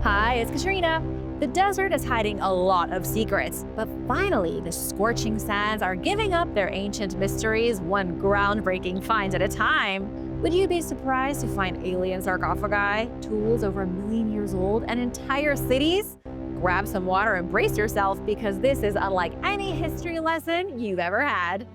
Hi, it's Katrina. The desert is hiding a lot of secrets, but finally, the scorching sands are giving up their ancient mysteries one groundbreaking find at a time. Would you be surprised to find alien sarcophagi, tools over 1 million years old, and entire cities? Grab some water and brace yourself because this is unlike any history lesson you've ever had.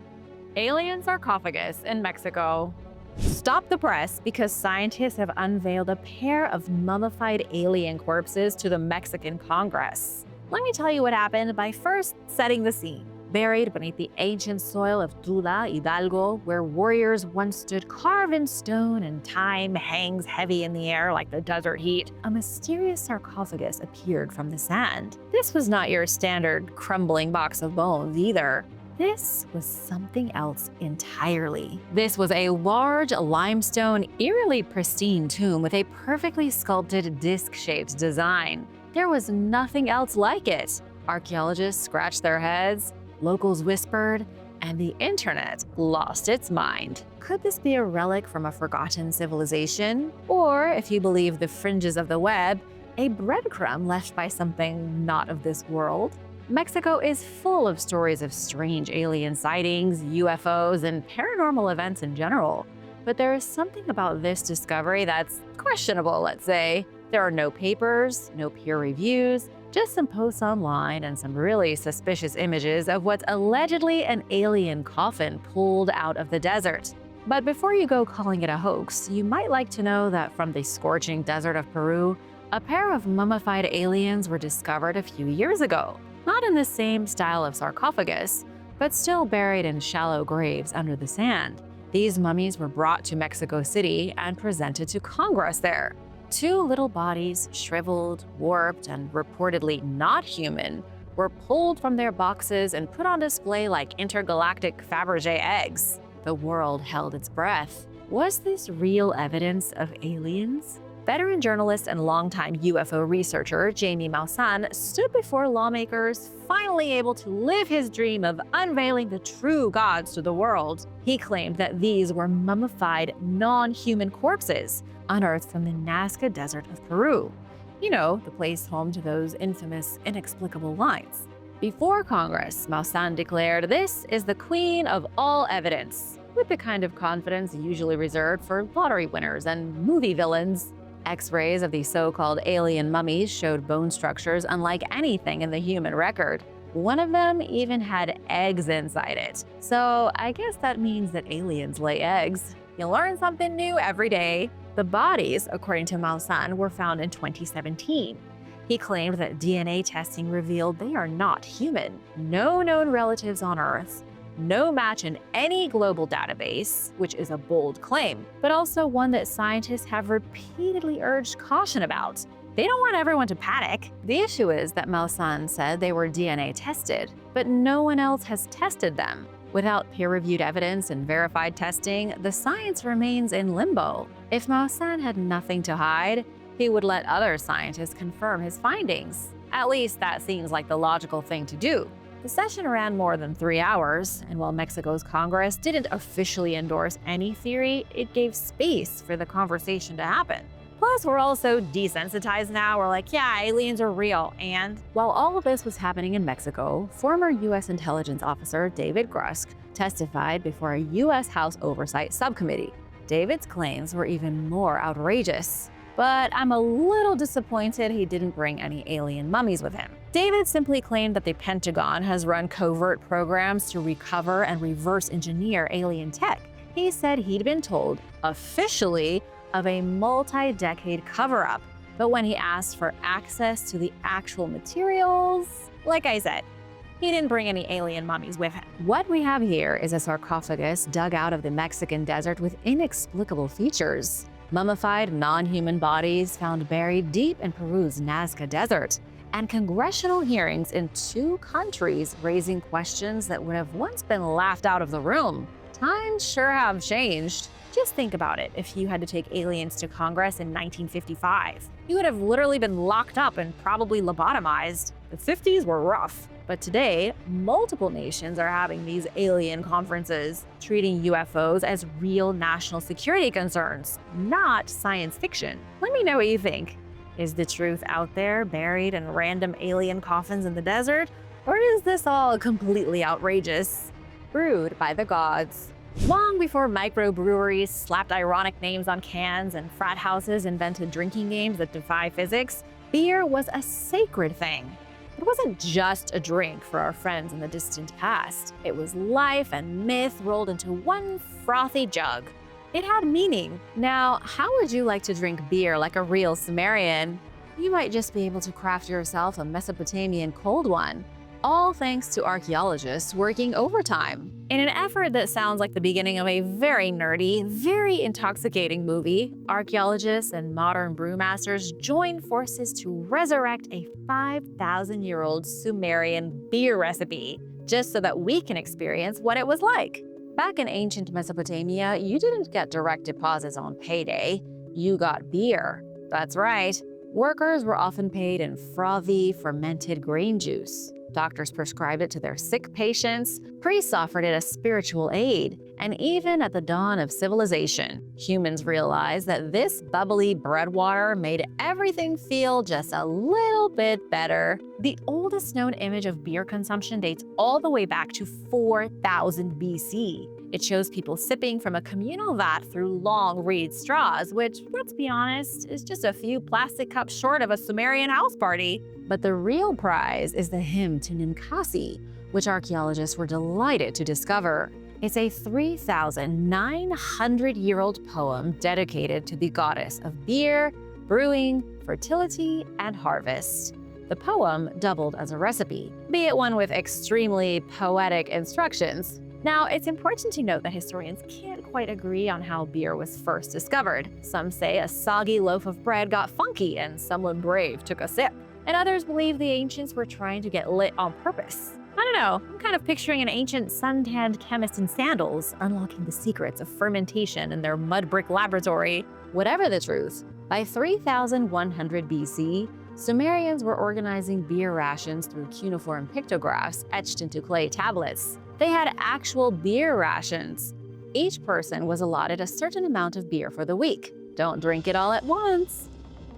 Alien sarcophagus in Mexico. Stop the press because scientists have unveiled a pair of mummified alien corpses to the Mexican Congress. Let me tell you what happened by first setting the scene. Buried beneath the ancient soil of Tula, Hidalgo, where warriors once stood carved in stone and time hangs heavy in the air like the desert heat, a mysterious sarcophagus appeared from the sand. This was not your standard crumbling box of bones either. This was something else entirely. This was a large limestone, eerily pristine tomb with a perfectly sculpted disc-shaped design. There was nothing else like it. Archaeologists scratched their heads, locals whispered, and the internet lost its mind. Could this be a relic from a forgotten civilization? Or, if you believe the fringes of the web, a breadcrumb left by something not of this world? Mexico is full of stories of strange alien sightings, UFOs, and paranormal events in general. But there is something about this discovery that's questionable, let's say. There are no papers, no peer reviews, just some posts online and some really suspicious images of what's allegedly an alien coffin pulled out of the desert. But before you go calling it a hoax, you might like to know that from the scorching desert of Peru, a pair of mummified aliens were discovered a few years ago. Not in the same style of sarcophagus, but still buried in shallow graves under the sand. These mummies were brought to Mexico City and presented to Congress there. Two little bodies, shriveled, warped, and reportedly not human, were pulled from their boxes and put on display like intergalactic Fabergé eggs. The world held its breath. Was this real evidence of aliens? Veteran journalist and longtime UFO researcher Jamie Maussan stood before lawmakers, finally able to live his dream of unveiling the true gods to the world. He claimed that these were mummified, non-human corpses unearthed from the Nazca Desert of Peru. You know, the place home to those infamous, inexplicable lines. Before Congress, Maussan declared, "This is the queen of all evidence," with the kind of confidence usually reserved for lottery winners and movie villains. X-rays of the so-called alien mummies showed bone structures unlike anything in the human record. One of them even had eggs inside it. So I guess that means that aliens lay eggs. You learn something new every day. The bodies, according to Maussan, were found in 2017. He claimed that DNA testing revealed they are not human. No known relatives on Earth. No match in any global database, which is a bold claim, but also one that scientists have repeatedly urged caution about. They don't want everyone to panic. The issue is that Maussan said they were DNA tested, but no one else has tested them. Without peer-reviewed evidence and verified testing, the science remains in limbo. If Maussan had nothing to hide, he would let other scientists confirm his findings. At least that seems like the logical thing to do. The session ran more than 3 hours, and while Mexico's Congress didn't officially endorse any theory, it gave space for the conversation to happen. Plus, we're all so desensitized now, we're like, yeah, aliens are real. And while all of this was happening in Mexico, former U.S. intelligence officer David Grusk testified before a U.S. House Oversight Subcommittee. David's claims were even more outrageous. But I'm a little disappointed he didn't bring any alien mummies with him. David simply claimed that the Pentagon has run covert programs to recover and reverse engineer alien tech. He said he'd been told, officially, of a multi-decade cover-up. But when he asked for access to the actual materials, like I said, he didn't bring any alien mummies with him. What we have here is a sarcophagus dug out of the Mexican desert with inexplicable features. Mummified, non-human bodies found buried deep in Peru's Nazca Desert, and congressional hearings in 2 countries raising questions that would have once been laughed out of the room. Times sure have changed. Just think about it. If you had to take aliens to Congress in 1955, you would have literally been locked up and probably lobotomized. The 50s were rough. But today, multiple nations are having these alien conferences, treating UFOs as real national security concerns, not science fiction. Let me know what you think. Is the truth out there, buried in random alien coffins in the desert? Or is this all completely outrageous? Brewed by the gods. Long before microbreweries slapped ironic names on cans and frat houses invented drinking games that defy physics, beer was a sacred thing. It wasn't just a drink for our friends in the distant past. It was life and myth rolled into one frothy jug. It had meaning. Now, how would you like to drink beer like a real Sumerian? You might just be able to craft yourself a Mesopotamian cold one, all thanks to archaeologists working overtime. In an effort that sounds like the beginning of a very nerdy, very intoxicating movie, archaeologists and modern brewmasters joined forces to resurrect a 5,000-year-old Sumerian beer recipe, just so that we can experience what it was like. Back in ancient Mesopotamia, you didn't get direct deposits on payday. You got beer. That's right. Workers were often paid in frothy, fermented grain juice. Doctors prescribed it to their sick patients, priests offered it as spiritual aid, and even at the dawn of civilization, humans realized that this bubbly bread water made everything feel just a little bit better. The oldest known image of beer consumption dates all the way back to 4000 BC. It shows people sipping from a communal vat through long reed straws, which, let's be honest, is just a few plastic cups short of a Sumerian house party. But the real prize is the hymn to Ninkasi, which archaeologists were delighted to discover. It's a 3,900-year-old poem dedicated to the goddess of beer, brewing, fertility, and harvest. The poem doubled as a recipe, be it one with extremely poetic instructions. Now, it's important to note that historians can't quite agree on how beer was first discovered. Some say a soggy loaf of bread got funky and someone brave took a sip. And others believe the ancients were trying to get lit on purpose. I don't know, I'm kind of picturing an ancient suntanned chemist in sandals unlocking the secrets of fermentation in their mud brick laboratory. Whatever the truth, by 3100 BC, Sumerians were organizing beer rations through cuneiform pictographs etched into clay tablets. They had actual beer rations. Each person was allotted a certain amount of beer for the week. Don't drink it all at once.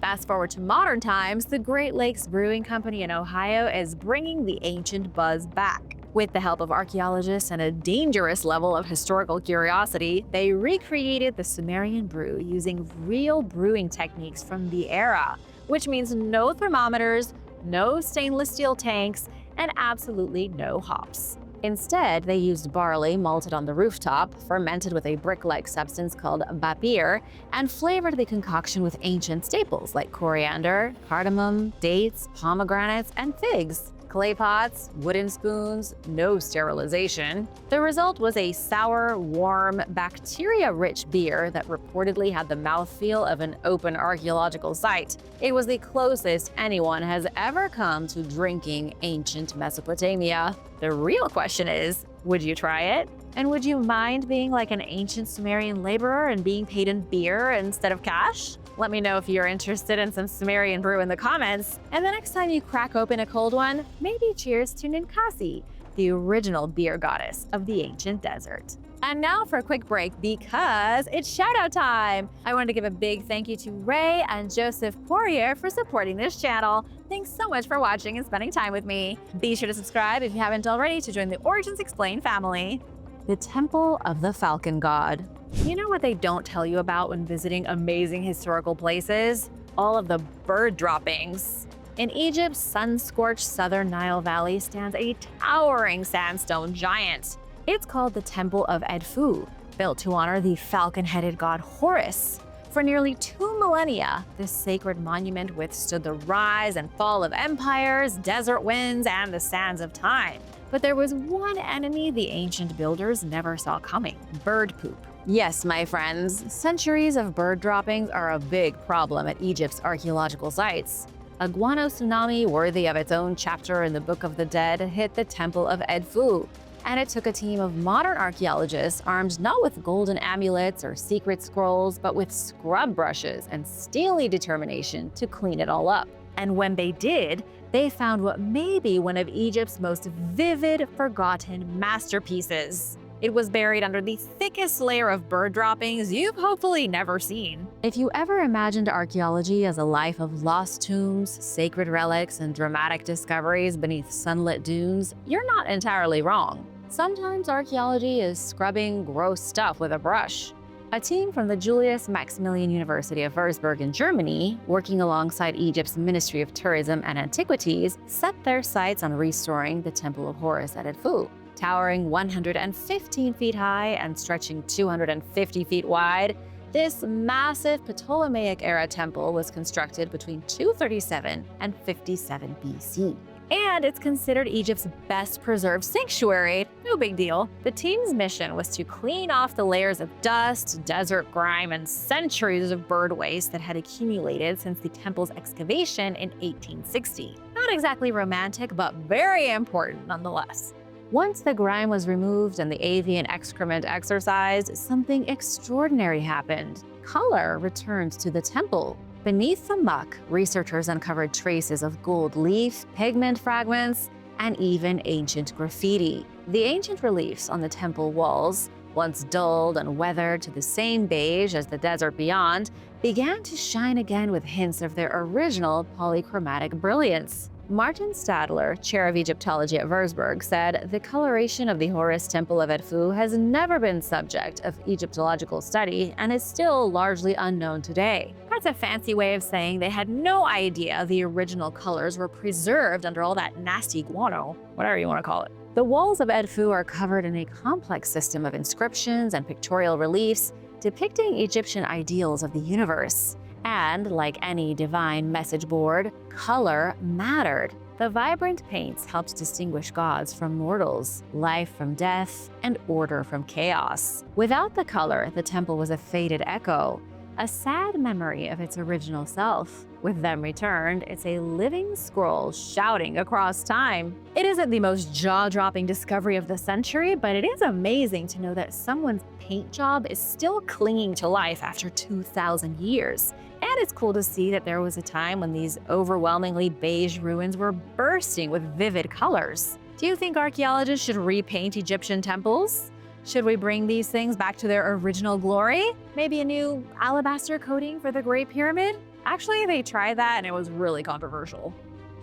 Fast forward to modern times, the Great Lakes Brewing Company in Ohio is bringing the ancient buzz back. With the help of archaeologists and a dangerous level of historical curiosity, they recreated the Sumerian brew using real brewing techniques from the era, which means no thermometers, no stainless steel tanks, and absolutely no hops. Instead, they used barley malted on the rooftop, fermented with a brick-like substance called bapir, and flavored the concoction with ancient staples like coriander, cardamom, dates, pomegranates, and figs. Clay pots, wooden spoons, no sterilization. The result was a sour, warm, bacteria-rich beer that reportedly had the mouthfeel of an open archaeological site. It was the closest anyone has ever come to drinking ancient Mesopotamia. The real question is, would you try it? And would you mind being like an ancient Sumerian laborer and being paid in beer instead of cash? Let me know if you're interested in some Sumerian brew in the comments. And the next time you crack open a cold one, maybe cheers to Ninkasi, the original beer goddess of the ancient desert. And now for a quick break because it's shout-out time! I wanted to give a big thank you to Ray and Joseph Poirier for supporting this channel. Thanks so much for watching and spending time with me. Be sure to subscribe if you haven't already to join the Origins Explained family. The Temple of the Falcon God. You know what they don't tell you about when visiting amazing historical places? All of the bird droppings. In Egypt's sun-scorched southern Nile Valley stands a towering sandstone giant. It's called the Temple of Edfu, built to honor the falcon-headed god Horus. For nearly 2 millennia, this sacred monument withstood the rise and fall of empires, desert winds, and the sands of time. But there was one enemy the ancient builders never saw coming: bird poop. Yes, my friends, centuries of bird droppings are a big problem at Egypt's archaeological sites. A guano tsunami worthy of its own chapter in the Book of the Dead hit the Temple of Edfu, and it took a team of modern archaeologists armed not with golden amulets or secret scrolls, but with scrub brushes and steely determination to clean it all up. And when they did, they found what may be one of Egypt's most vivid, forgotten masterpieces. It was buried under the thickest layer of bird droppings you've hopefully never seen. If you ever imagined archaeology as a life of lost tombs, sacred relics, and dramatic discoveries beneath sunlit dunes, you're not entirely wrong. Sometimes archaeology is scrubbing gross stuff with a brush. A team from the Julius Maximilian University of Würzburg in Germany, working alongside Egypt's Ministry of Tourism and Antiquities, set their sights on restoring the Temple of Horus at Edfu. Towering 115 feet high and stretching 250 feet wide, this massive Ptolemaic-era temple was constructed between 237 and 57 BC. And it's considered Egypt's best preserved sanctuary. No big deal. The team's mission was to clean off the layers of dust, desert grime, and centuries of bird waste that had accumulated since the temple's excavation in 1860. Not exactly romantic, but very important nonetheless. Once the grime was removed and the avian excrement exorcised, something extraordinary happened. Color returned to the temple. Beneath the muck, researchers uncovered traces of gold leaf, pigment fragments, and even ancient graffiti. The ancient reliefs on the temple walls, once dulled and weathered to the same beige as the desert beyond, began to shine again with hints of their original polychromatic brilliance. Martin Stadler, chair of Egyptology at Würzburg, said the coloration of the Horus Temple of Edfu has never been subject of Egyptological study and is still largely unknown today. That's a fancy way of saying they had no idea the original colors were preserved under all that nasty guano, whatever you want to call it. The walls of Edfu are covered in a complex system of inscriptions and pictorial reliefs depicting Egyptian ideals of the universe. And, like any divine message board, color mattered. The vibrant paints helped distinguish gods from mortals, life from death, and order from chaos. Without the color, the temple was a faded echo, a sad memory of its original self. With them returned, it's a living scroll shouting across time. It isn't the most jaw-dropping discovery of the century, but it is amazing to know that someone's paint job is still clinging to life after 2,000 years. And it's cool to see that there was a time when these overwhelmingly beige ruins were bursting with vivid colors. Do you think archaeologists should repaint Egyptian temples? Should we bring these things back to their original glory? Maybe a new alabaster coating for the Great Pyramid? Actually, they tried that and it was really controversial.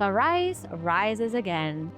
Tharais rises again.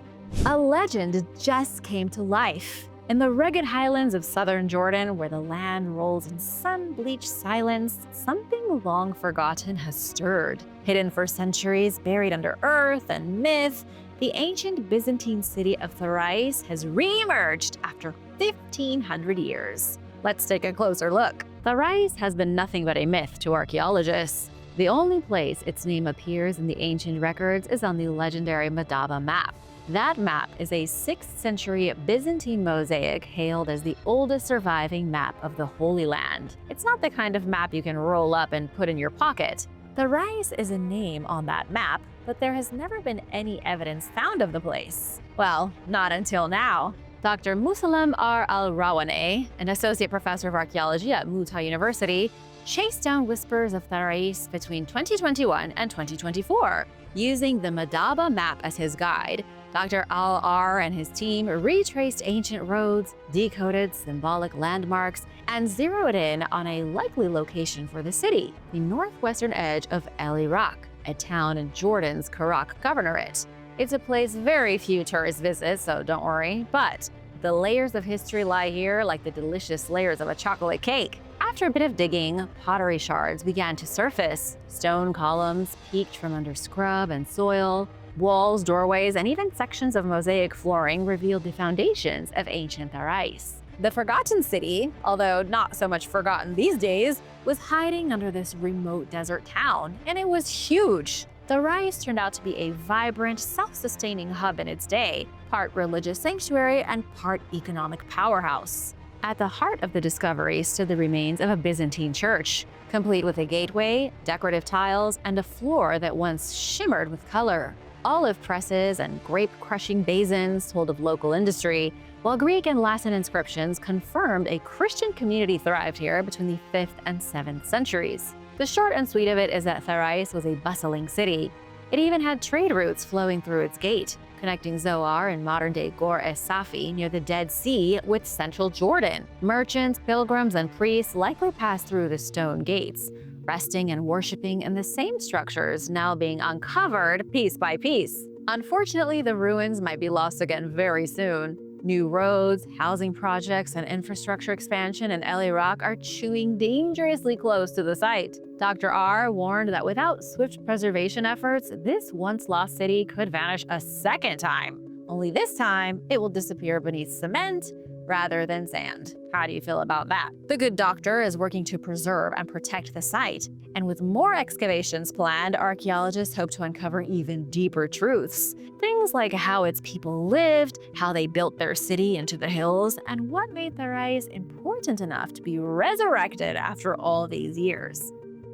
A legend just came to life. In the rugged highlands of southern Jordan, where the land rolls in sun-bleached silence, something long forgotten has stirred. Hidden for centuries, buried under earth and myth, the ancient Byzantine city of Tharais has re-emerged after 1,500 years. Let's take a closer look. Tharais has been nothing but a myth to archaeologists. The only place its name appears in the ancient records is on the legendary Madaba map. That map is a 6th century Byzantine mosaic hailed as the oldest surviving map of the Holy Land. It's not the kind of map you can roll up and put in your pocket. Tharais is a name on that map, but there has never been any evidence found of the place. Well, not until now. Dr. Musalem R. al-Rawaneh, an associate professor of archaeology at Muta University, chased down whispers of Tharais between 2021 and 2024. Using the Madaba map as his guide, Dr. Al-R and his team retraced ancient roads, decoded symbolic landmarks, and zeroed in on a likely location for the city, the northwestern edge of El Iraq, a town in Jordan's Karak Governorate. It's a place very few tourists visit, so don't worry, but the layers of history lie here like the delicious layers of a chocolate cake. After a bit of digging, pottery shards began to surface. Stone columns peeked from under scrub and soil. Walls, doorways, and even sections of mosaic flooring revealed the foundations of ancient Tharais. The forgotten city, although not so much forgotten these days, was hiding under this remote desert town, and it was huge. Tharais turned out to be a vibrant, self-sustaining hub in its day, part religious sanctuary and part economic powerhouse. At the heart of the discovery stood the remains of a Byzantine church, complete with a gateway, decorative tiles, and a floor that once shimmered with color. Olive presses and grape-crushing basins told of local industry, while Greek and Latin inscriptions confirmed a Christian community thrived here between the 5th and 7th centuries. The short and sweet of it is that Tharais was a bustling city. It even had trade routes flowing through its gate, connecting Zoar in modern-day Gor es Safi near the Dead Sea with central Jordan. Merchants, pilgrims, and priests likely passed through the stone gates, resting and worshiping in the same structures now being uncovered piece by piece. Unfortunately, the ruins might be lost again very soon. New roads, housing projects, and infrastructure expansion in El Iraq are chewing dangerously close to the site. Dr. R warned that without swift preservation efforts, this once-lost city could vanish a second time. Only this time, it will disappear beneath cement rather than sand. How do you feel about that? The good doctor is working to preserve and protect the site, and with more excavations planned, archaeologists hope to uncover even deeper truths. Things like how its people lived, how they built their city into the hills, and what made Tharais important enough to be resurrected after all these years.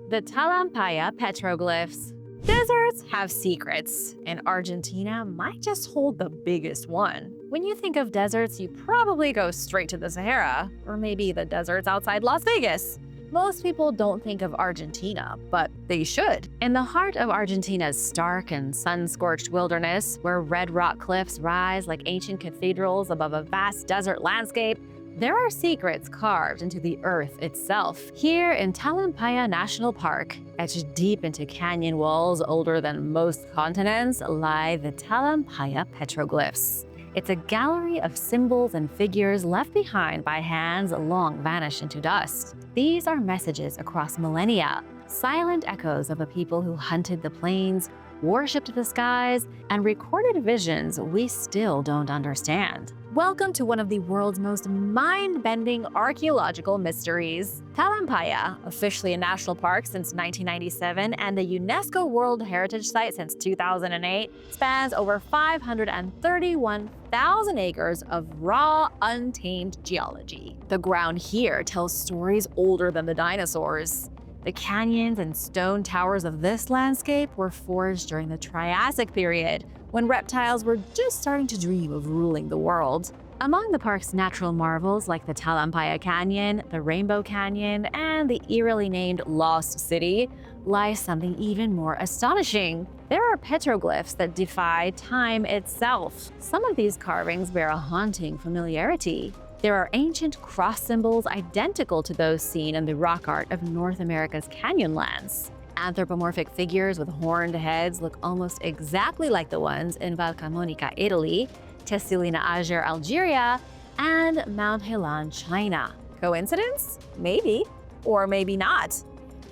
The Talampaya Petroglyphs. Deserts have secrets, and Argentina might just hold the biggest one. When you think of deserts, you probably go straight to the Sahara, or maybe the deserts outside Las Vegas. Most people don't think of Argentina, but they should. In the heart of Argentina's stark and sun-scorched wilderness, where red rock cliffs rise like ancient cathedrals above a vast desert landscape, there are secrets carved into the earth itself. Here in Talampaya National Park, etched deep into canyon walls older than most continents, lie the Talampaya Petroglyphs. It's a gallery of symbols and figures left behind by hands long vanished into dust. These are messages across millennia, silent echoes of a people who hunted the plains, worshipped the skies, and recorded visions we still don't understand. Welcome to one of the world's most mind-bending archaeological mysteries. Talampaya, officially a national park since 1997 and a UNESCO World Heritage Site since 2008, spans over 531,000 acres of raw, untamed geology. The ground here tells stories older than the dinosaurs. The canyons and stone towers of this landscape were forged during the Triassic period, when reptiles were just starting to dream of ruling the world. Among the park's natural marvels like the Talampaya Canyon, the Rainbow Canyon, and the eerily named Lost City, lies something even more astonishing. There are petroglyphs that defy time itself. Some of these carvings bear a haunting familiarity. There are ancient cross symbols identical to those seen in the rock art of North America's canyonlands. Anthropomorphic figures with horned heads look almost exactly like the ones in Valcamonica, Italy, Tessilina Ager, Algeria, and Mount Helan, China. Coincidence? Maybe. Or maybe not.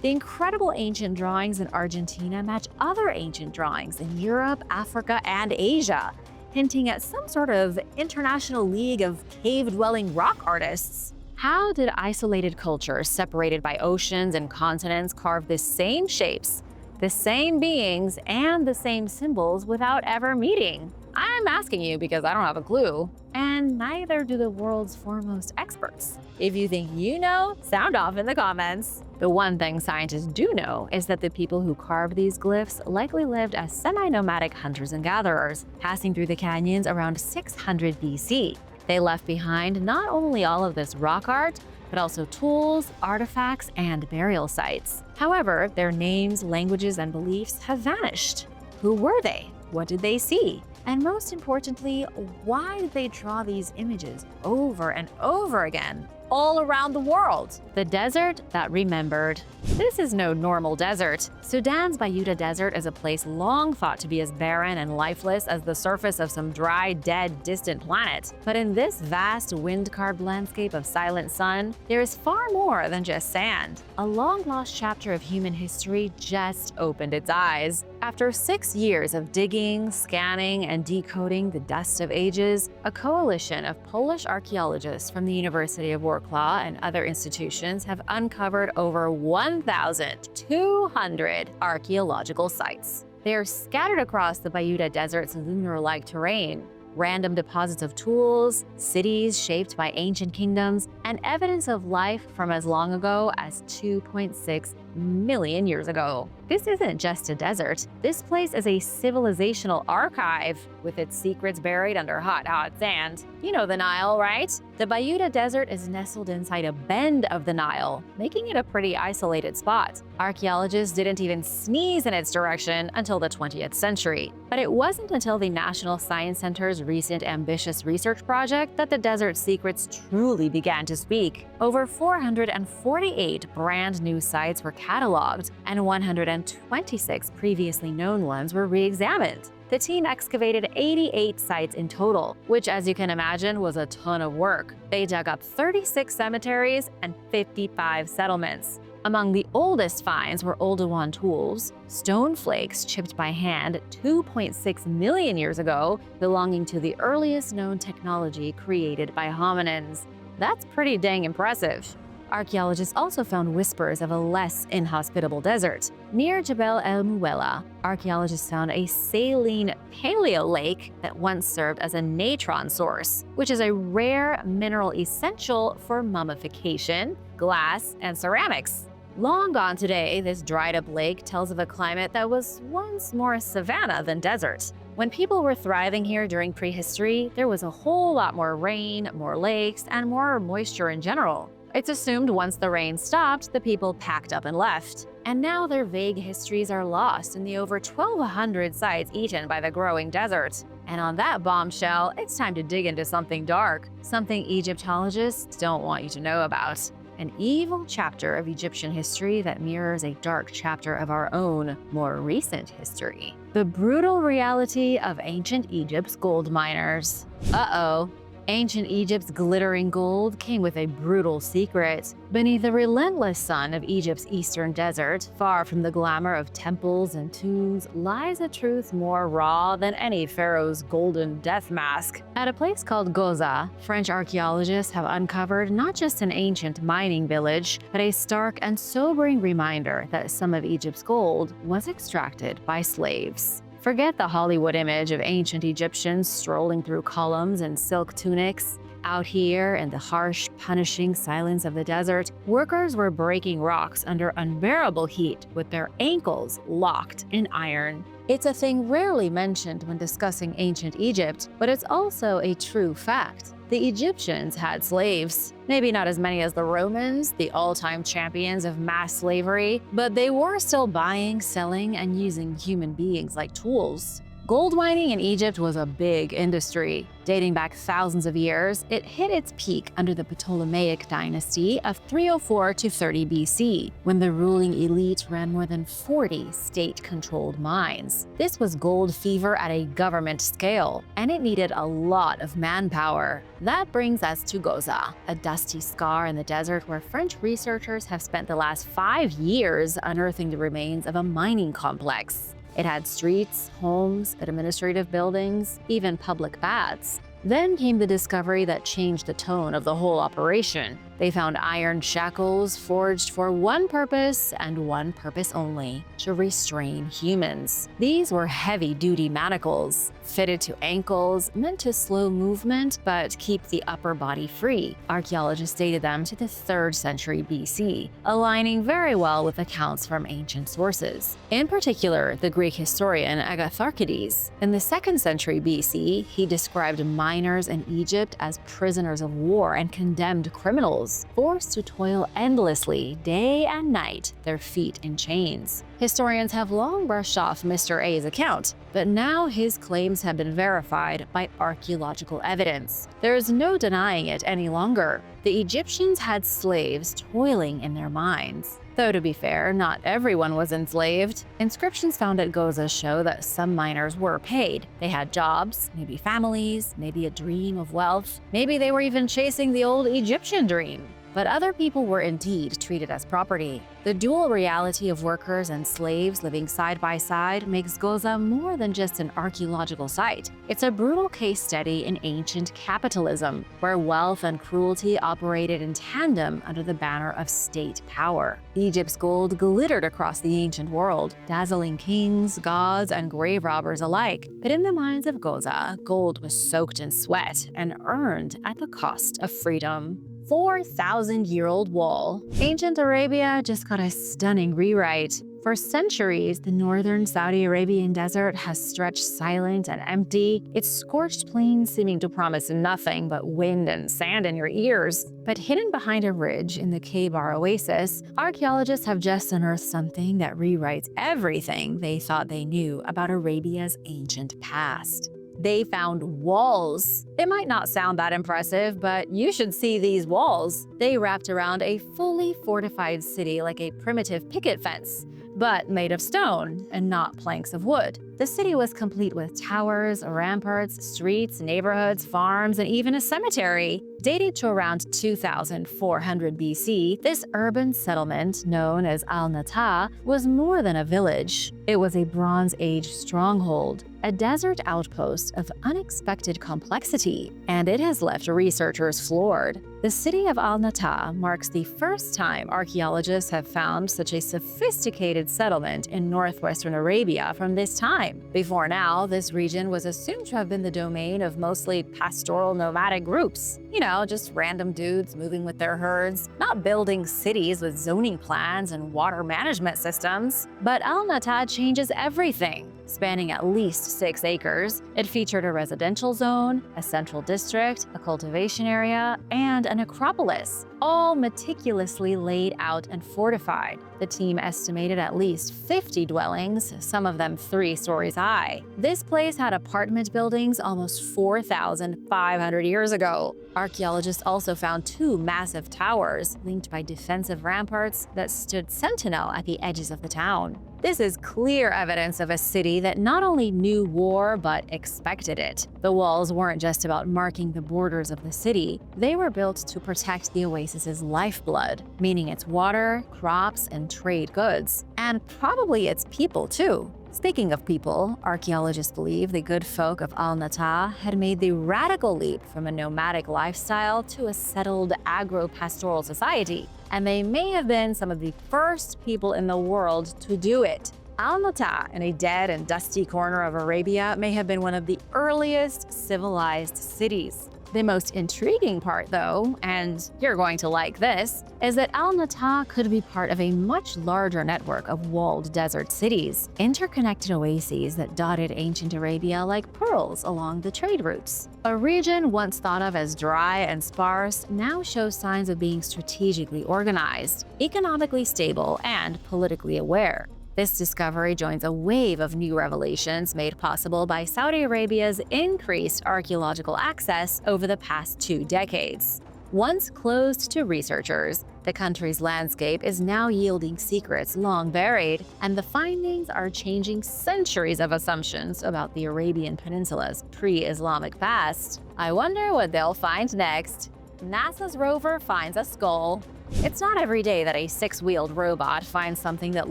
The incredible ancient drawings in Argentina match other ancient drawings in Europe, Africa, and Asia, hinting at some sort of international league of cave-dwelling rock artists. How did isolated cultures separated by oceans and continents carve the same shapes, the same beings, and the same symbols without ever meeting? I'm asking you because I don't have a clue, and neither do the world's foremost experts. If you think you know, sound off in the comments. The one thing scientists do know is that the people who carved these glyphs likely lived as semi-nomadic hunters and gatherers, passing through the canyons around 600 BC. They left behind not only all of this rock art, but also tools, artifacts, and burial sites. However, their names, languages, and beliefs have vanished. Who were they? What did they see? And most importantly, why did they draw these images over and over again, all around the world? The desert that remembered. This is no normal desert. Sudan's Bayuda Desert is a place long thought to be as barren and lifeless as the surface of some dry, dead, distant planet. But in this vast, wind-carved landscape of silent sun, there is far more than just sand. A long-lost chapter of human history just opened its eyes. After 6 years of digging, scanning, and decoding the dust of ages, a coalition of Polish archaeologists from the University of Wrocław and other institutions have uncovered over 1,200 archaeological sites. They are scattered across the Bayuda Desert's lunar-like terrain, random deposits of tools, cities shaped by ancient kingdoms, and evidence of life from as long ago as 2.6 million years ago. This isn't just a desert. This place is a civilizational archive, with its secrets buried under hot, hot sand. You know the Nile, right? The Bayuda Desert is nestled inside a bend of the Nile, making it a pretty isolated spot. Archaeologists didn't even sneeze in its direction until the 20th century. But it wasn't until the National Science Center's recent ambitious research project that the desert's secrets truly began to speak. Over 448 brand new sites were cataloged, and 126 previously known ones were re-examined. The team excavated 88 sites in total, which, as you can imagine, was a ton of work. They dug up 36 cemeteries and 55 settlements. Among the oldest finds were Oldowan tools, stone flakes chipped by hand 2.6 million years ago, belonging to the earliest known technology created by hominins. That's pretty dang impressive. Archaeologists also found whispers of a less inhospitable desert. Near Jebel El Muwella, archaeologists found a saline paleo lake that once served as a natron source, which is a rare mineral essential for mummification, glass, and ceramics. Long gone today, this dried-up lake tells of a climate that was once more savanna than desert. When people were thriving here during prehistory, there was a whole lot more rain, more lakes, and more moisture in general. It's assumed once the rain stopped, the people packed up and left. And now their vague histories are lost in the over 1,200 sites eaten by the growing desert. And on that bombshell, it's time to dig into something dark, something Egyptologists don't want you to know about. An evil chapter of Egyptian history that mirrors a dark chapter of our own, more recent history. The brutal reality of ancient Egypt's gold miners. Uh-oh. Ancient Egypt's glittering gold came with a brutal secret. Beneath the relentless sun of Egypt's eastern desert, far from the glamour of temples and tombs, lies a truth more raw than any pharaoh's golden death mask. At a place called Goza, French archaeologists have uncovered not just an ancient mining village, but a stark and sobering reminder that some of Egypt's gold was extracted by slaves. Forget the Hollywood image of ancient Egyptians strolling through columns and silk tunics. Out here, in the harsh, punishing silence of the desert, workers were breaking rocks under unbearable heat with their ankles locked in iron. It's a thing rarely mentioned when discussing ancient Egypt, but it's also a true fact. The Egyptians had slaves. Maybe not as many as the Romans, the all-time champions of mass slavery, but they were still buying, selling, and using human beings like tools. Gold mining in Egypt was a big industry. Dating back thousands of years, it hit its peak under the Ptolemaic dynasty of 304 to 30 BC, when the ruling elite ran more than 40 state-controlled mines. This was gold fever at a government scale, and it needed a lot of manpower. That brings us to Goza, a dusty scar in the desert where French researchers have spent the last 5 years unearthing the remains of a mining complex. It had streets, homes, administrative buildings, even public baths. Then came the discovery that changed the tone of the whole operation. They found iron shackles forged for one purpose and one purpose only: to restrain humans. These were heavy-duty manacles, fitted to ankles, meant to slow movement but keep the upper body free. Archaeologists dated them to the 3rd century BC, aligning very well with accounts from ancient sources. In particular, the Greek historian Agatharchides. In the 2nd century BC, he described miners in Egypt as prisoners of war and condemned criminals, forced to toil endlessly, day and night, their feet in chains. Historians have long brushed off Mr. A's account, but now his claims have been verified by archaeological evidence. There is no denying it any longer. The Egyptians had slaves toiling in their mines. Though to be fair, not everyone was enslaved. Inscriptions found at Goza show that some miners were paid. They had jobs, maybe families, maybe a dream of wealth. Maybe they were even chasing the old Egyptian dream. But other people were indeed treated as property. The dual reality of workers and slaves living side by side makes Goza more than just an archaeological site. It's a brutal case study in ancient capitalism, where wealth and cruelty operated in tandem under the banner of state power. Egypt's gold glittered across the ancient world, dazzling kings, gods, and grave robbers alike. But in the mines of Goza, gold was soaked in sweat and earned at the cost of freedom. 4,000-year-old wall. Ancient Arabia just got a stunning rewrite. For centuries, the northern Saudi Arabian desert has stretched silent and empty, its scorched plains seeming to promise nothing but wind and sand in your ears. But hidden behind a ridge in the Khaybar oasis, archaeologists have just unearthed something that rewrites everything they thought they knew about Arabia's ancient past. They found walls. It might not sound that impressive, but you should see these walls. They wrapped around a fully fortified city like a primitive picket fence, but made of stone and not planks of wood. The city was complete with towers, ramparts, streets, neighborhoods, farms, and even a cemetery. Dated to around 2400 BC, this urban settlement, known as Al-Nata, was more than a village. It was a Bronze Age stronghold, a desert outpost of unexpected complexity, and it has left researchers floored. The city of Al-Nata marks the first time archaeologists have found such a sophisticated settlement in northwestern Arabia from this time. Before now, this region was assumed to have been the domain of mostly pastoral nomadic groups. You know, just random dudes moving with their herds, not building cities with zoning plans and water management systems. But Al-Nata changes everything. Spanning at least 6 acres, it featured a residential zone, a central district, a cultivation area, and an acropolis, all meticulously laid out and fortified. The team estimated at least 50 dwellings, some of them 3 stories high. This place had apartment buildings almost 4,500 years ago. Archaeologists also found 2 massive towers linked by defensive ramparts that stood sentinel at the edges of the town. This is clear evidence of a city that not only knew war but expected it. The walls weren't just about marking the borders of the city, they were built to protect the oasis's lifeblood, meaning its water, crops, and trade goods. And probably its people too. Speaking of people, archaeologists believe the good folk of Al-Nata had made the radical leap from a nomadic lifestyle to a settled agro-pastoral society, and they may have been some of the first people in the world to do it. Al-Nata, in a dead and dusty corner of Arabia, may have been one of the earliest civilized cities. The most intriguing part, though, and you're going to like this, is that Al-Nata could be part of a much larger network of walled desert cities, interconnected oases that dotted ancient Arabia like pearls along the trade routes. A region once thought of as dry and sparse now shows signs of being strategically organized, economically stable, and politically aware. This discovery joins a wave of new revelations made possible by Saudi Arabia's increased archaeological access over the past 2 decades. Once closed to researchers, the country's landscape is now yielding secrets long buried, and the findings are changing centuries of assumptions about the Arabian Peninsula's pre-Islamic past. I wonder what they'll find next. NASA's Rover finds a skull. It's not every day that a 6-wheeled robot finds something that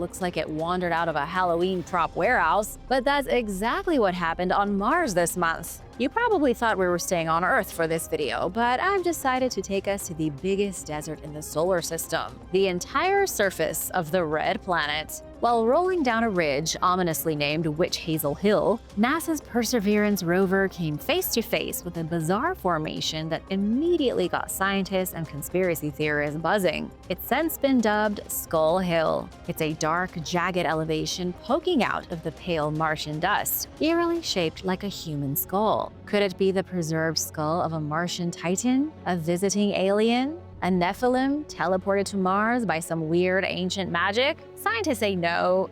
looks like it wandered out of a Halloween prop warehouse, but that's exactly what happened on Mars this month. You probably thought we were staying on Earth for this video, but I've decided to take us to the biggest desert in the solar system, the entire surface of the Red Planet. While rolling down a ridge ominously named Witch Hazel Hill, NASA's Perseverance rover came face to face with a bizarre formation that immediately got scientists and conspiracy theorists buzzing. It's since been dubbed Skull Hill. It's a dark, jagged elevation poking out of the pale Martian dust, eerily shaped like a human skull. Could it be the preserved skull of a Martian titan, a visiting alien? A Nephilim teleported to Mars by some weird ancient magic? Scientists say no,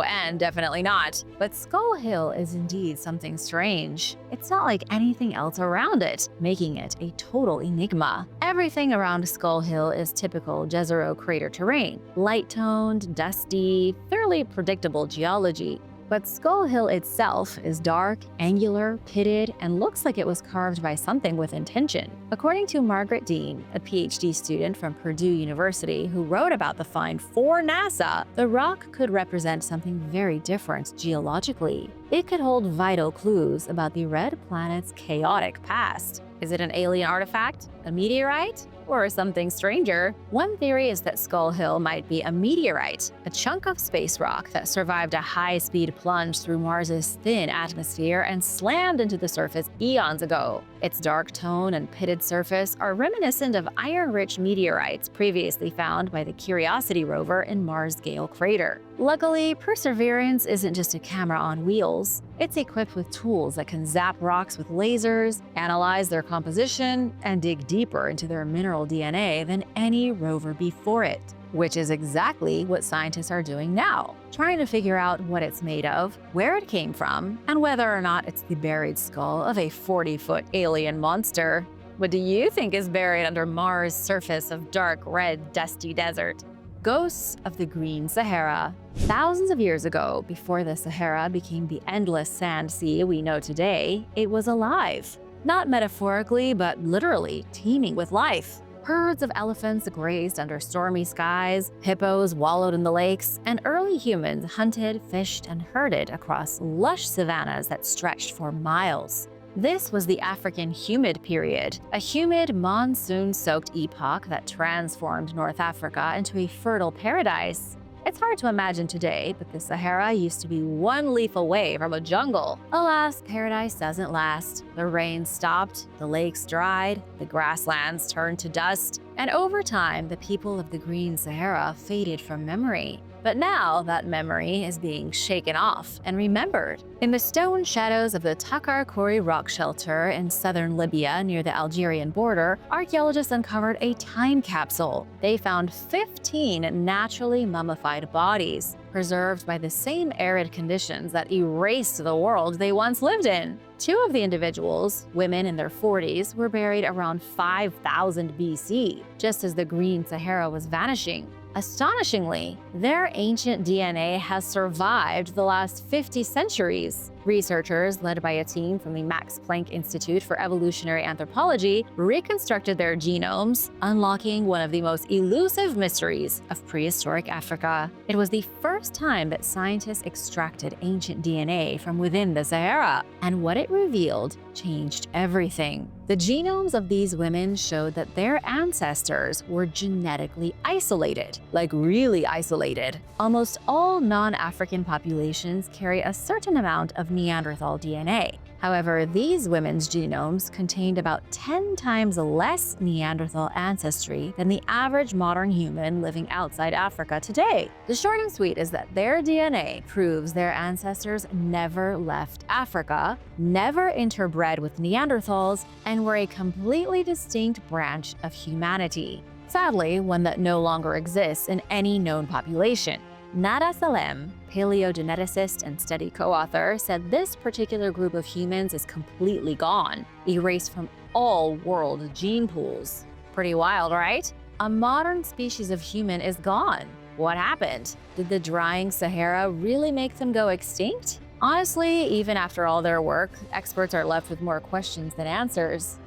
and definitely not. But Skull Hill is indeed something strange. It's not like anything else around it, making it a total enigma. Everything around Skull Hill is typical Jezero crater terrain, light-toned, dusty, fairly predictable geology. But Skull Hill itself is dark, angular, pitted, and looks like it was carved by something with intention. According to Margaret Dean, a PhD student from Purdue University who wrote about the find for NASA, the rock could represent something very different geologically. It could hold vital clues about the red planet's chaotic past. Is it an alien artifact? A meteorite? or something stranger. One theory is that Skull Hill might be a meteorite, a chunk of space rock that survived a high-speed plunge through Mars's thin atmosphere and slammed into the surface eons ago. Its dark tone and pitted surface are reminiscent of iron-rich meteorites previously found by the Curiosity rover in Mars' Gale crater. Luckily, Perseverance isn't just a camera on wheels. It's equipped with tools that can zap rocks with lasers, analyze their composition, and dig deeper into their mineral DNA than any rover before it. Which is exactly what scientists are doing now, trying to figure out what it's made of, where it came from, and whether or not it's the buried skull of a 40-foot alien monster. What do you think is buried under Mars' surface of dark red, dusty desert? Ghosts of the Green Sahara. Thousands of years ago, before the Sahara became the endless sand sea we know today, it was alive. Not metaphorically, but literally teeming with life. Herds of elephants grazed under stormy skies, hippos wallowed in the lakes, and early humans hunted, fished, and herded across lush savannas that stretched for miles. This was the African humid period, a humid, monsoon-soaked epoch that transformed North Africa into a fertile paradise. It's hard to imagine today, but the Sahara used to be one leaf away from a jungle. Alas, paradise doesn't last. The rain stopped, the lakes dried, the grasslands turned to dust, and over time, the people of the Green Sahara faded from memory. But now that memory is being shaken off and remembered. In the stone shadows of the Takar Kori rock shelter in southern Libya near the Algerian border, archaeologists uncovered a time capsule. They found 15 naturally mummified bodies, preserved by the same arid conditions that erased the world they once lived in. Two of the individuals, women in their 40s, were buried around 5000 BC, just as the Green Sahara was vanishing. Astonishingly, their ancient DNA has survived the last 50 centuries. Researchers, led by a team from the Max Planck Institute for Evolutionary Anthropology, reconstructed their genomes, unlocking one of the most elusive mysteries of prehistoric Africa. It was the first time that scientists extracted ancient DNA from within the Sahara, and what it revealed changed everything. The genomes of these women showed that their ancestors were genetically isolated, like really isolated. Almost all non-African populations carry a certain amount of Neanderthal DNA. However, these women's genomes contained about 10 times less Neanderthal ancestry than the average modern human living outside Africa today. The short and sweet is that their DNA proves their ancestors never left Africa, never interbred with Neanderthals, and were a completely distinct branch of humanity. Sadly, one that no longer exists in any known population. Nada Salem, paleogeneticist and study co-author, said this particular group of humans is completely gone, erased from all world gene pools. Pretty wild, right? A modern species of human is gone. What happened? Did the drying Sahara really make them go extinct? Honestly, even after all their work, experts are left with more questions than answers.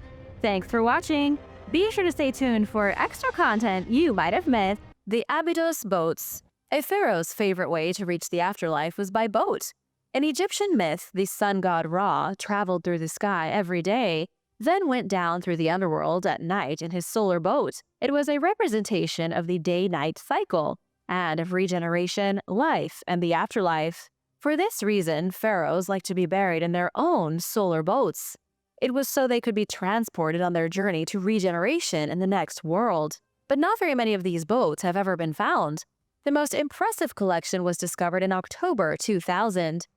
Thanks for watching! Be sure to stay tuned for extra content you might have missed. The Abydos boats. A pharaoh's favorite way to reach the afterlife was by boat. In Egyptian myth, the sun god Ra traveled through the sky every day, then went down through the underworld at night in his solar boat. It was a representation of the day-night cycle, and of regeneration, life, and the afterlife. For this reason, pharaohs liked to be buried in their own solar boats. It was so they could be transported on their journey to regeneration in the next world. But not very many of these boats have ever been found. The most impressive collection was discovered in October 2000.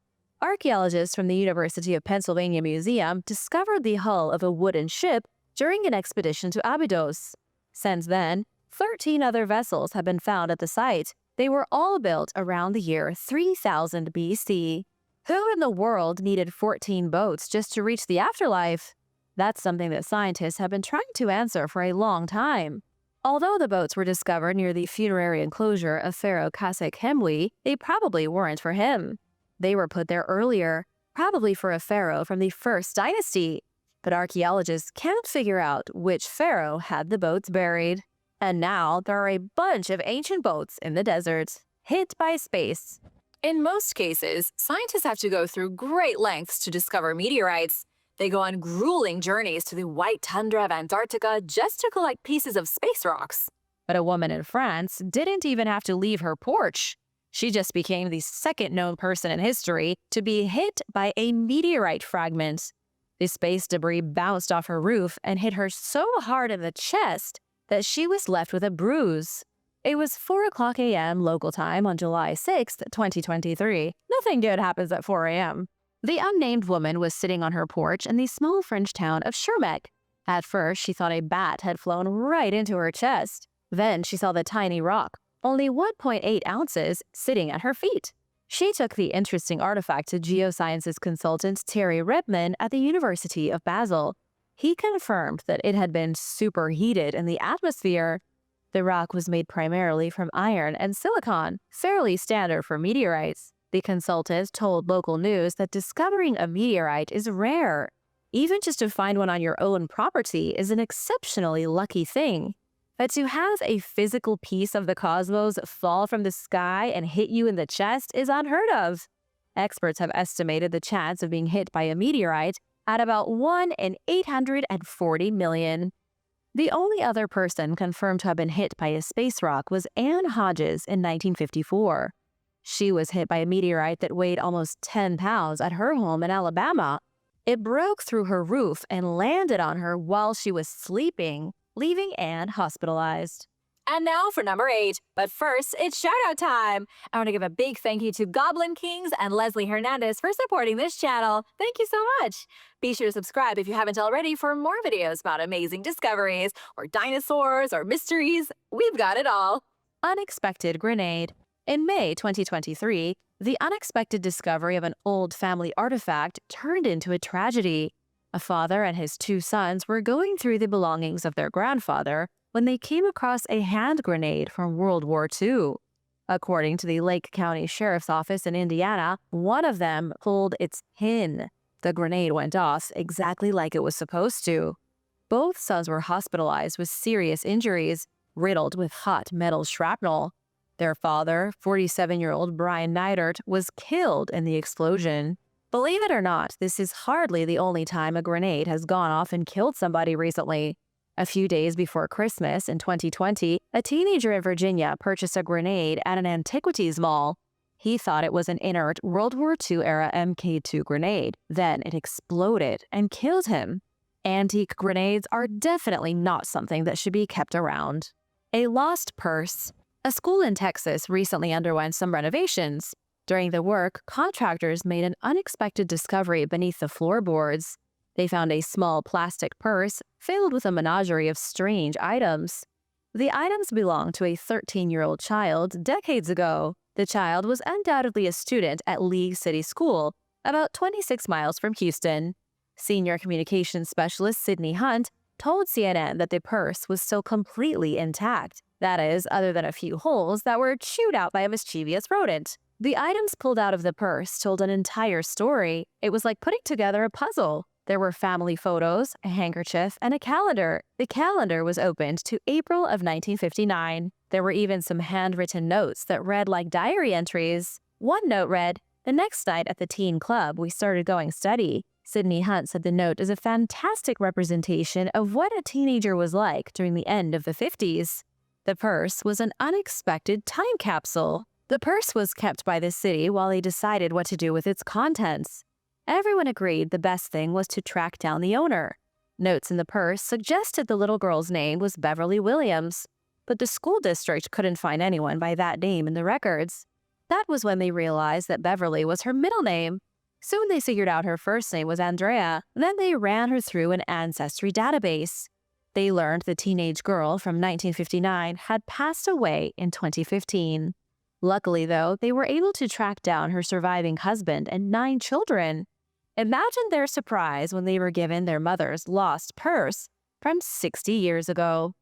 Archaeologists from the University of Pennsylvania Museum discovered the hull of a wooden ship during an expedition to Abydos. Since then, 13 other vessels have been found at the site. They were all built around the year 3000 BC. Who in the world needed 14 boats just to reach the afterlife? That's something that scientists have been trying to answer for a long time. Although the boats were discovered near the funerary enclosure of Pharaoh Khafre-Khemwi, they probably weren't for him. They were put there earlier, probably for a pharaoh from the first dynasty. But archaeologists can't figure out which pharaoh had the boats buried. And now there are a bunch of ancient boats in the desert, hit by space. In most cases, scientists have to go through great lengths to discover meteorites. They go on grueling journeys to the white tundra of Antarctica just to collect pieces of space rocks. But a woman in France didn't even have to leave her porch. She just became the second known person in history to be hit by a meteorite fragment. The space debris bounced off her roof and hit her so hard in the chest that she was left with a bruise. It was 4:00 a.m. local time on July 6, 2023. Nothing good happens at 4 a.m. The unnamed woman was sitting on her porch in the small French town of Schermek. At first, she thought a bat had flown right into her chest. Then she saw the tiny rock, only 1.8 ounces, sitting at her feet. She took the interesting artifact to geosciences consultant Terry Redman at the University of Basel. He confirmed that it had been superheated in the atmosphere. The rock was made primarily from iron and silicon, fairly standard for meteorites. The consultant told local news that discovering a meteorite is rare. Even just to find one on your own property is an exceptionally lucky thing. But to have a physical piece of the cosmos fall from the sky and hit you in the chest is unheard of. Experts have estimated the chance of being hit by a meteorite at about 1 in 840 million. The only other person confirmed to have been hit by a space rock was Anne Hodges in 1954. She was hit by a meteorite that weighed almost 10 pounds at her home in Alabama. It broke through her roof and landed on her while she was sleeping, leaving Anne hospitalized. And now for number 8. But first, it's shout-out time. I want to give a big thank you to Goblin Kings and Leslie Hernandez for supporting this channel. Thank you so much. Be sure to subscribe if you haven't already for more videos about amazing discoveries, or dinosaurs, or mysteries. We've got it all. Unexpected grenade. In May 2023, the unexpected discovery of an old family artifact turned into a tragedy. A father and his 2 sons were going through the belongings of their grandfather when they came across a hand grenade from World War II. According to the Lake County Sheriff's Office in Indiana, one of them pulled its pin. The grenade went off exactly like it was supposed to. Both sons were hospitalized with serious injuries, riddled with hot metal shrapnel. Their father, 47-year-old Brian Neidert, was killed in the explosion. Believe it or not, this is hardly the only time a grenade has gone off and killed somebody recently. A few days before Christmas in 2020, a teenager in Virginia purchased a grenade at an antiquities mall. He thought it was an inert World War II-era Mk2 grenade. Then it exploded and killed him. Antique grenades are definitely not something that should be kept around. A lost purse. A school in Texas recently underwent some renovations. During the work, contractors made an unexpected discovery beneath the floorboards. They found a small plastic purse filled with a menagerie of strange items. The items belonged to a 13-year-old child decades ago. The child was undoubtedly a student at League City School, about 26 miles from Houston. Senior communications specialist Sydney Hunt told CNN that the purse was still completely intact. That is, other than a few holes that were chewed out by a mischievous rodent. The items pulled out of the purse told an entire story. It was like putting together a puzzle. There were family photos, a handkerchief, and a calendar. The calendar was opened to April of 1959. There were even some handwritten notes that read like diary entries. One note read, "The next night at the teen club, we started going steady." Sydney Hunt said the note is a fantastic representation of what a teenager was like during the end of the 50s. The purse was an unexpected time capsule. The purse was kept by the city while they decided what to do with its contents. Everyone agreed the best thing was to track down the owner. Notes in the purse suggested the little girl's name was Beverly Williams, but the school district couldn't find anyone by that name in the records. That was when they realized that Beverly was her middle name. Soon they figured out her first name was Andrea, then they ran her through an ancestry database. They learned the teenage girl from 1959 had passed away in 2015. Luckily, though, they were able to track down her surviving husband and 9 children. Imagine their surprise when they were given their mother's lost purse from 60 years ago.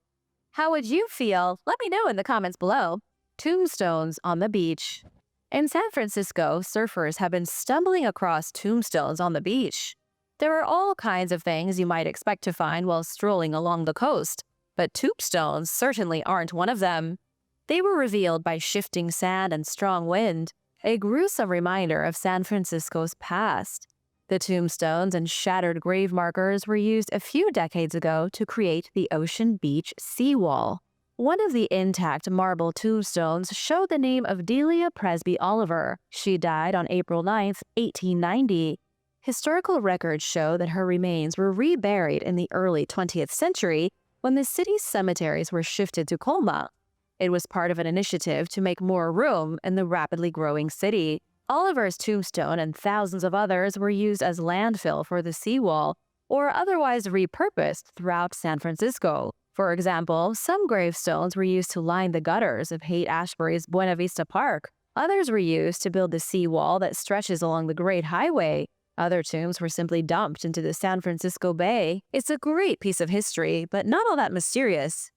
How would you feel? Let me know in the comments below. Tombstones on the beach. In San Francisco, surfers have been stumbling across tombstones on the beach. There are all kinds of things you might expect to find while strolling along the coast, but tombstones certainly aren't one of them. They were revealed by shifting sand and strong wind, a gruesome reminder of San Francisco's past. The tombstones and shattered grave markers were used a few decades ago to create the Ocean Beach seawall. One of the intact marble tombstones showed the name of Delia Presby Oliver. She died on April 9, 1890. Historical records show that her remains were reburied in the early 20th century when the city's cemeteries were shifted to Colma. It was part of an initiative to make more room in the rapidly growing city. Oliver's tombstone and thousands of others were used as landfill for the seawall or otherwise repurposed throughout San Francisco. For example, some gravestones were used to line the gutters of Haight-Ashbury's Buena Vista Park. Others were used to build the seawall that stretches along the Great Highway. Other tombs were simply dumped into the San Francisco Bay. It's a great piece of history, but not all that mysterious.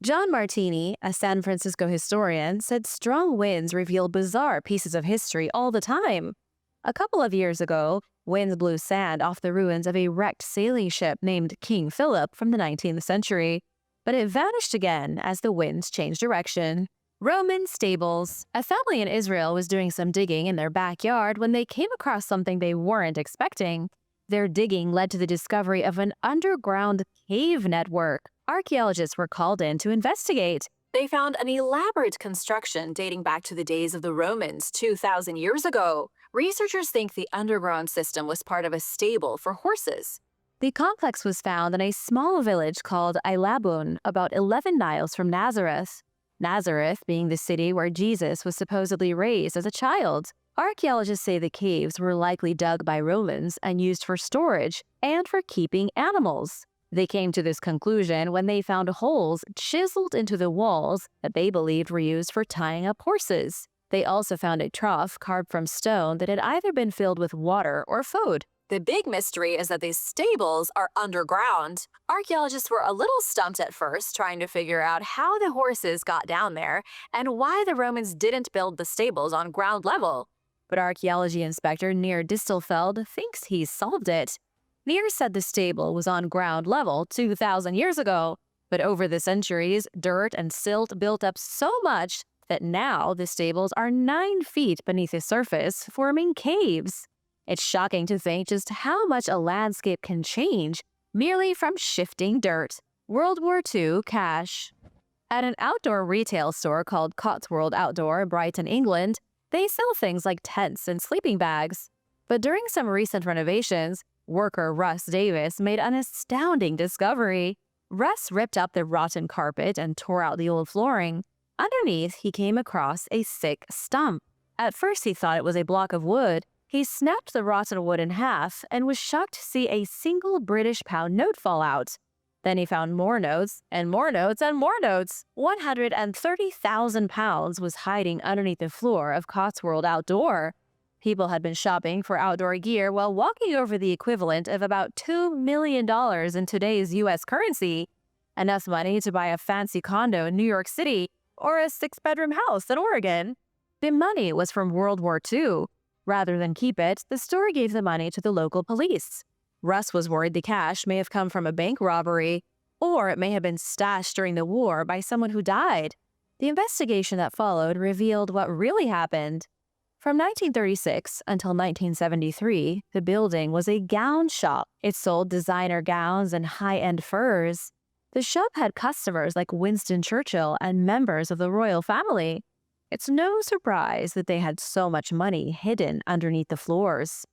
John Martini, a San Francisco historian, said strong winds reveal bizarre pieces of history all the time. A couple of years ago, winds blew sand off the ruins of a wrecked sailing ship named King Philip from the 19th century, but it vanished again as the winds changed direction. Roman stables. A family in Israel was doing some digging in their backyard when they came across something they weren't expecting. Their digging led to the discovery of an underground cave network. Archaeologists were called in to investigate. They found an elaborate construction dating back to the days of the Romans 2,000 years ago. Researchers think the underground system was part of a stable for horses. The complex was found in a small village called Ailabun, about 11 miles from Nazareth. Nazareth being the city where Jesus was supposedly raised as a child. Archaeologists say the caves were likely dug by Romans and used for storage and for keeping animals. They came to this conclusion when they found holes chiseled into the walls that they believed were used for tying up horses. They also found a trough carved from stone that had either been filled with water or food. The big mystery is that these stables are underground. Archaeologists were a little stumped at first, trying to figure out how the horses got down there and why the Romans didn't build the stables on ground level. But archaeology inspector Near Distelfeld thinks he's solved it. Near said the stable was on ground level 2,000 years ago, but over the centuries, dirt and silt built up so much that now the stables are 9 feet beneath the surface, forming caves. It's shocking to think just how much a landscape can change merely from shifting dirt. World War II cache. At an outdoor retail store called Cotswold Outdoor, Brighton, England, they sell things like tents and sleeping bags. But during some recent renovations, worker Russ Davis made an astounding discovery. Russ ripped up the rotten carpet and tore out the old flooring. Underneath, he came across a thick stump. At first, he thought it was a block of wood. He snapped the rotten wood in half and was shocked to see a single British pound note fall out. Then he found more notes, and more notes, and more notes. 130,000 pounds was hiding underneath the floor of Cotswold Outdoor. People had been shopping for outdoor gear while walking over the equivalent of about $2 million in today's U.S. currency. Enough money to buy a fancy condo in New York City or a 6-bedroom house in Oregon. The money was from World War II. Rather than keep it, the store gave the money to the local police. Russ was worried the cash may have come from a bank robbery, or it may have been stashed during the war by someone who died. The investigation that followed revealed what really happened. From 1936 until 1973, the building was a gown shop. It sold designer gowns and high-end furs. The shop had customers like Winston Churchill and members of the royal family. It's no surprise that they had so much money hidden underneath the floors.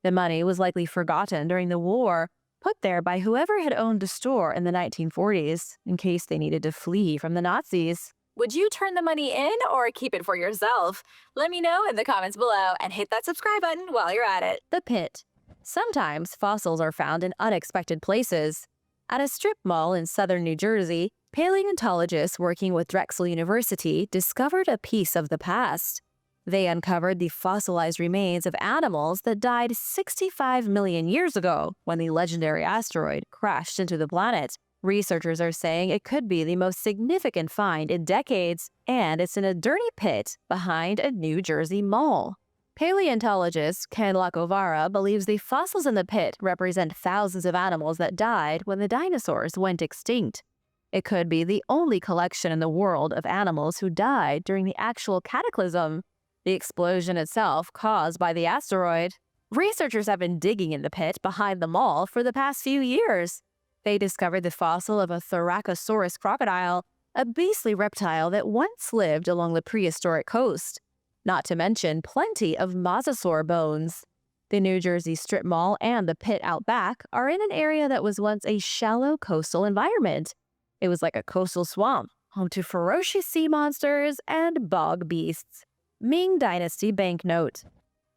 The money was likely forgotten during the war, put there by whoever had owned the store in the 1940s, in case they needed to flee from the Nazis. Would you turn the money in or keep it for yourself? Let me know in the comments below and hit that subscribe button while you're at it. The pit. Sometimes fossils are found in unexpected places. At a strip mall in southern New Jersey, paleontologists working with Drexel University discovered a piece of the past. They uncovered the fossilized remains of animals that died 65 million years ago when the legendary asteroid crashed into the planet. Researchers are saying it could be the most significant find in decades, and it's in a dirty pit behind a New Jersey mall. Paleontologist Ken Lacovara believes the fossils in the pit represent thousands of animals that died when the dinosaurs went extinct. It could be the only collection in the world of animals who died during the actual cataclysm, the explosion itself caused by the asteroid. Researchers have been digging in the pit behind the mall for the past few years. They discovered the fossil of a Thoracosaurus crocodile, a beastly reptile that once lived along the prehistoric coast. Not to mention plenty of mosasaur bones. The New Jersey Strip Mall and the pit out back are in an area that was once a shallow coastal environment. It was like a coastal swamp, home to ferocious sea monsters and bog beasts. Ming Dynasty banknote.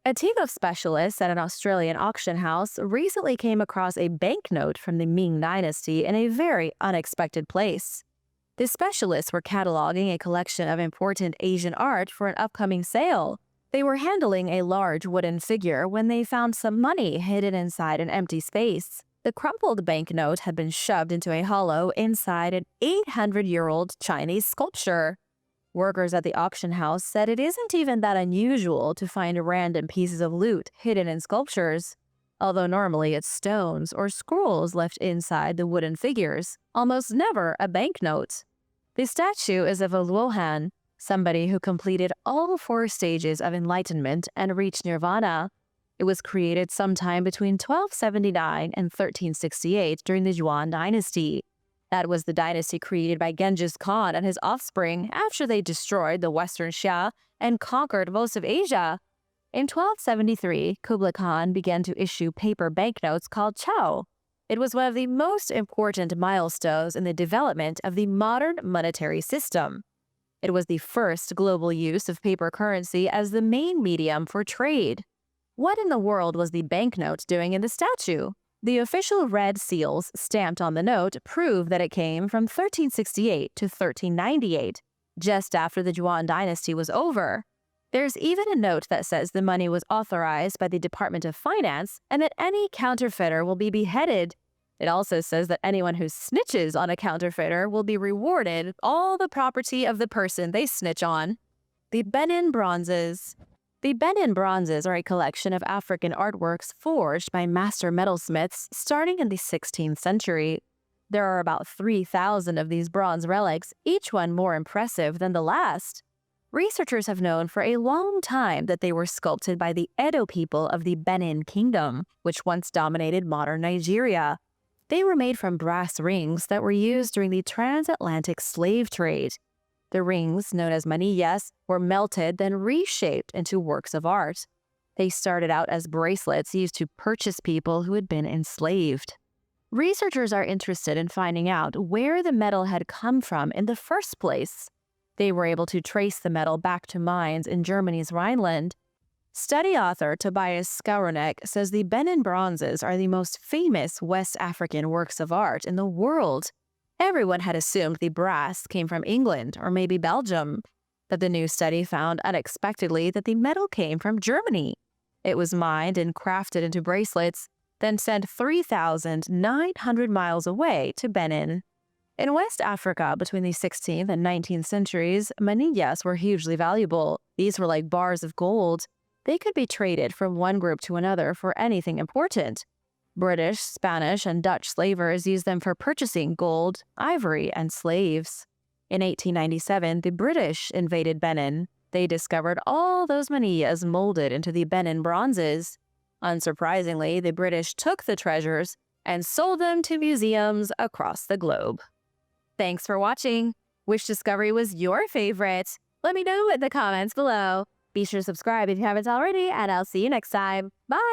A team of specialists at an Australian auction house recently came across a banknote from the Ming Dynasty in a very unexpected place. The specialists were cataloging a collection of important Asian art for an upcoming sale. They were handling a large wooden figure when they found some money hidden inside an empty space. The crumpled banknote had been shoved into a hollow inside an 800-year-old Chinese sculpture. Workers at the auction house said it isn't even that unusual to find random pieces of loot hidden in sculptures, although normally it's stones or scrolls left inside the wooden figures, almost never a banknote. The statue is of a Luohan, somebody who completed all 4 stages of enlightenment and reached nirvana. It was created sometime between 1279 and 1368 during the Yuan dynasty. That was the dynasty created by Genghis Khan and his offspring after they destroyed the Western Xia and conquered most of Asia. In 1273, Kublai Khan began to issue paper banknotes called Chao. It was one of the most important milestones in the development of the modern monetary system. It was the first global use of paper currency as the main medium for trade. What in the world was the banknote doing in the statue? The official red seals stamped on the note prove that it came from 1368 to 1398, just after the Yuan dynasty was over. There's even a note that says the money was authorized by the Department of Finance and that any counterfeiter will be beheaded. It also says that anyone who snitches on a counterfeiter will be rewarded all the property of the person they snitch on. The Benin bronzes. The Benin bronzes are a collection of African artworks forged by master metalsmiths starting in the 16th century. There are about 3,000 of these bronze relics, each one more impressive than the last. Researchers have known for a long time that they were sculpted by the Edo people of the Benin Kingdom, which once dominated modern Nigeria. They were made from brass rings that were used during the transatlantic slave trade. The rings, known as manillas, were melted then reshaped into works of art. They started out as bracelets used to purchase people who had been enslaved. Researchers are interested in finding out where the metal had come from in the first place. They were able to trace the metal back to mines in Germany's Rhineland. Study author Tobias Skowronek says the Benin bronzes are the most famous West African works of art in the world. Everyone had assumed the brass came from England or maybe Belgium, but the new study found unexpectedly that the metal came from Germany. It was mined and crafted into bracelets, then sent 3,900 miles away to Benin. In West Africa, between the 16th and 19th centuries, manillas were hugely valuable. These were like bars of gold. They could be traded from one group to another for anything important. British, Spanish, and Dutch slavers used them for purchasing gold, ivory, and slaves. In 1897, the British invaded Benin. They discovered all those manillas molded into the Benin bronzes. Unsurprisingly, the British took the treasures and sold them to museums across the globe. Thanks for watching. Which discovery was your favorite? Let me know in the comments below. Be sure to subscribe if you haven't already, and I'll see you next time. Bye!